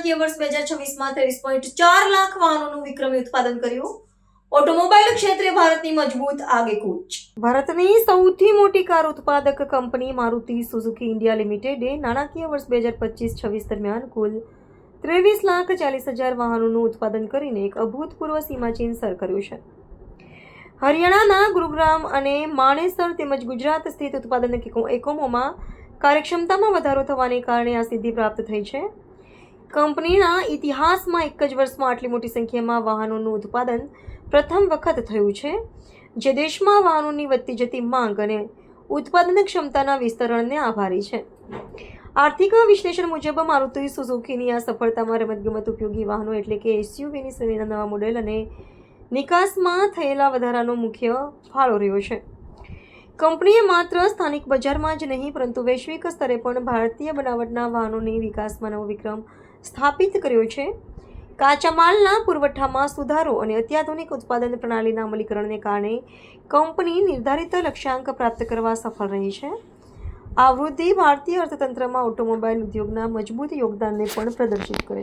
નાણાકીય વર્ષ 2026માં 23.4 લાખ વાહનોનું વિક્રમી ઉત્પાદન કર્યું. ઓટોમોબાઈલ ક્ષેત્રે ભારતની મજબૂત આગેકૂચ. ભારતની સૌથી મોટી કાર ઉત્પાદક કંપની મારુતિ સુઝુકી ઇન્ડિયા લિમિટેડે નાણાકીય વર્ષ 2025-26 દરમિયાન કુલ 23,40,000 વાહનોનું ઉત્પાદન કરીને એક અભૂતપૂર્વ સીમાચિહ્ન સર કર્યું છે. હરિયાણાના ગુરુગ્રામ અને માણેસર તેમજ ગુજરાત સ્થિત ઉત્પાદન એકમોમાં કાર્યક્ષમતામાં વધારો થવાને કારણે આ સિદ્ધિ પ્રાપ્ત થઈ છે. કંપનીના ઇતિહાસમાં એક જ વર્ષમાં આટલી મોટી સંખ્યામાં વાહનોનું ઉત્પાદન પ્રથમ વખત થયું છે, જે દેશમાં વાહનોની વધતી જતી માંગ અને ઉત્પાદન ક્ષમતાના વિસ્તરણને આભારી છે. આર્થિક વિશ્લેષણ મુજબ મારુતિ સુઝુકીની આ સફળતામાં રમતગમત ઉપયોગી વાહનો એટલે કે એસયુવીની શ્રેણીના નવા મોડેલ અને નિકાસમાં થયેલા વધારાનો મુખ્ય ફાળો રહ્યો છે. કંપનીએ માત્ર સ્થાનિક બજારમાં જ નહીં પરંતુ વૈશ્વિક સ્તરે પણ ભારતીય બનાવટના વાહનોની વિકાસમાં નવો વિક્રમ સ્થાપિત કર્યો છે. કાચા માલના પુરવઠામાં સુધારો અને અત્યાધુનિક ઉત્પાદન પ્રણાલીના અમલીકરણને કારણે કંપની નિર્ધારિત લક્ષ્યાંક પ્રાપ્ત કરવા સફળ રહી છે. આ વૃદ્ધિ ભારતીય અર્થતંત્રમાં ઓટોમોબાઈલ ઉદ્યોગના મજબૂત યોગદાનને પણ પ્રદર્શિત કરે છે.